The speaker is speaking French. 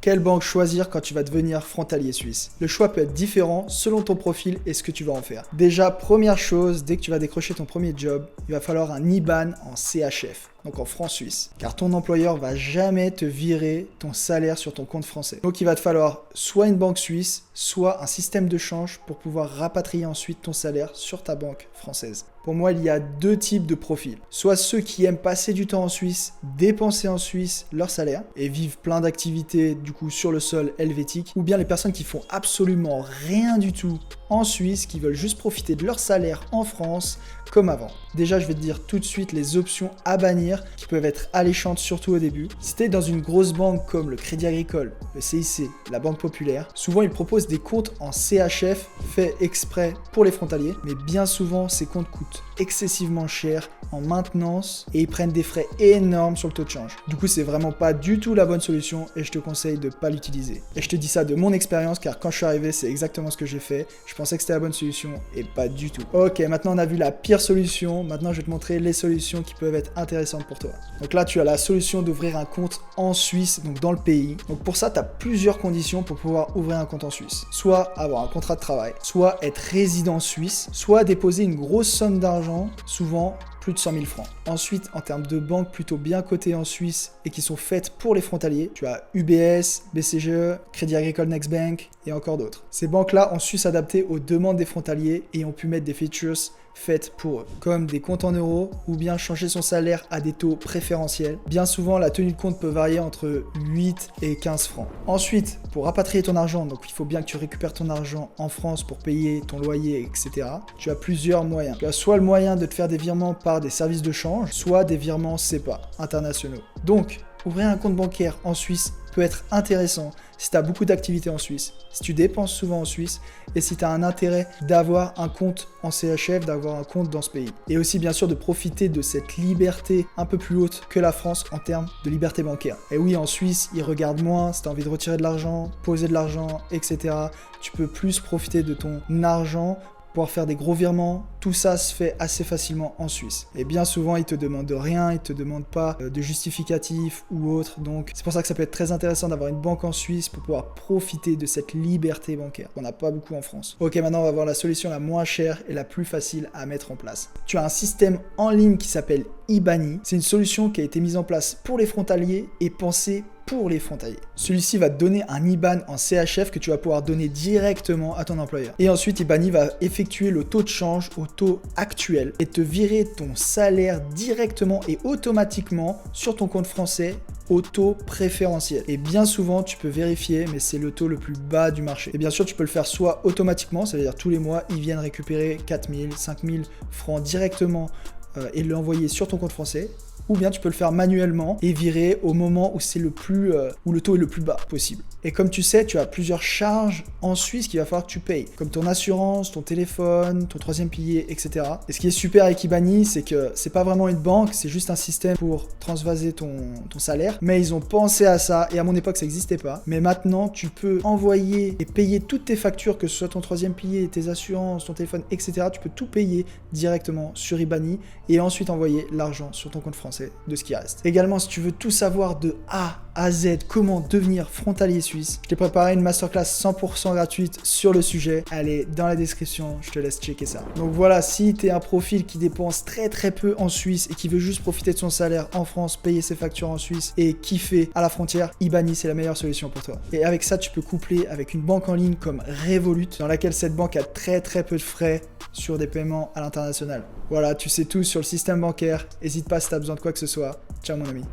Quelle banque choisir quand tu vas devenir frontalier suisse? Le choix peut être différent selon ton profil et ce que tu vas en faire. Déjà, première chose, dès que tu vas décrocher ton premier job, il va falloir un IBAN en CHF, donc en francs suisses. Car ton employeur va jamais te virer ton salaire sur ton compte français. Donc il va te falloir soit une banque suisse, soit un système de change pour pouvoir rapatrier ensuite ton salaire sur ta banque française. Pour moi, il y a deux types de profils. Soit ceux qui aiment passer du temps en Suisse, dépenser en Suisse leur salaire et vivent plein d'activités du coup sur le sol helvétique, ou bien les personnes qui font absolument rien du tout en Suisse, qui veulent juste profiter de leur salaire en France comme avant. Déjà, je vais te dire tout de suite les options à bannir qui peuvent être alléchantes, surtout au début. Si tu es dans une grosse banque comme le Crédit Agricole, le CIC, la Banque Populaire, souvent ils proposent des comptes en CHF faits exprès pour les frontaliers, mais bien souvent ces comptes coûtent excessivement cher en maintenance et ils prennent des frais énormes sur le taux de change. Du coup, c'est vraiment pas du tout la bonne solution et je te conseille de pas l'utiliser. Et je te dis ça de mon expérience car quand je suis arrivé, c'est exactement ce que j'ai fait. Je pensais que c'était la bonne solution et pas du tout. Ok, maintenant on a vu la pire solution. Maintenant, je vais te montrer les solutions qui peuvent être intéressantes pour toi. Donc là, tu as la solution d'ouvrir un compte en Suisse, donc dans le pays. Donc pour ça, tu as plusieurs conditions pour pouvoir ouvrir un compte en Suisse. Soit avoir un contrat de travail, soit être résident suisse, soit déposer une grosse somme d'argent, souvent plus de 100 000 francs. Ensuite, en termes de banques plutôt bien cotées en Suisse et qui sont faites pour les frontaliers, tu as UBS, BCGE, Crédit Agricole Next Bank et encore d'autres. Ces banques-là ont su s'adapter aux demandes des frontaliers et ont pu mettre des features faites pour eux, comme des comptes en euros ou bien changer son salaire à des taux préférentiels. Bien souvent, la tenue de compte peut varier entre 8 et 15 francs. Ensuite, pour rapatrier ton argent, donc il faut bien que tu récupères ton argent en France pour payer ton loyer, etc. Tu as plusieurs moyens. Tu as soit le moyen de te faire des virements par des services de change, soit des virements SEPA, internationaux. Donc, ouvrir un compte bancaire en Suisse peut être intéressant si tu as beaucoup d'activités en Suisse, si tu dépenses souvent en Suisse et si tu as un intérêt d'avoir un compte en CHF, d'avoir un compte dans ce pays. Et aussi bien sûr de profiter de cette liberté un peu plus haute que la France en termes de liberté bancaire. Et oui, en Suisse, ils regardent moins si tu as envie de retirer de l'argent, poser de l'argent, etc. Tu peux plus profiter de ton argent, pouvoir faire des gros virements, tout ça se fait assez facilement en Suisse. Et bien souvent, ils te demandent rien, ils te demandent pas de justificatif ou autre. Donc, c'est pour ça que ça peut être très intéressant d'avoir une banque en Suisse pour pouvoir profiter de cette liberté bancaire qu'on n'a pas beaucoup en France. Ok, maintenant, on va voir la solution la moins chère et la plus facile à mettre en place. Tu as un système en ligne qui s'appelle Ibani. C'est une solution qui a été mise en place pour les frontaliers et pensée pour les frontaliers. Celui-ci va te donner un IBAN en CHF que tu vas pouvoir donner directement à ton employeur. Et ensuite, Ibani va effectuer le taux de change au taux actuel et te virer ton salaire directement et automatiquement sur ton compte français au taux préférentiel. Et bien souvent, tu peux vérifier, mais c'est le taux le plus bas du marché. Et bien sûr, tu peux le faire soit automatiquement, c'est-à-dire tous les mois, ils viennent récupérer 4 000, 5 000 francs directement et l'envoyer sur ton compte français. Ou bien tu peux le faire manuellement et virer au moment où c'est où le taux est le plus bas possible. Et comme tu sais, tu as plusieurs charges en Suisse qu'il va falloir que tu payes, comme ton assurance, ton téléphone, ton troisième pilier, etc. Et ce qui est super avec Ibani, c'est que c'est pas vraiment une banque, c'est juste un système pour transvaser ton salaire. Mais ils ont pensé à ça et à mon époque ça n'existait pas. Mais maintenant, tu peux envoyer et payer toutes tes factures, que ce soit ton troisième pilier, tes assurances, ton téléphone, etc. Tu peux tout payer directement sur Ibani et ensuite envoyer l'argent sur ton compte français de ce qui reste. Également, si tu veux tout savoir de A à Z, comment devenir frontalier suisse, je t'ai préparé une masterclass 100% gratuite sur le sujet. Elle est dans la description, je te laisse checker ça. Donc voilà, si tu es un profil qui dépense très peu en Suisse et qui veut juste profiter de son salaire en France, payer ses factures en Suisse et kiffer à la frontière, Ibani c'est la meilleure solution pour toi. Et avec ça, tu peux coupler avec une banque en ligne comme Revolut, dans laquelle cette banque a très peu de frais sur des paiements à l'international. Voilà, tu sais tout sur le système bancaire. N'hésite pas si tu as besoin de quoi que ce soit. Ciao mon ami.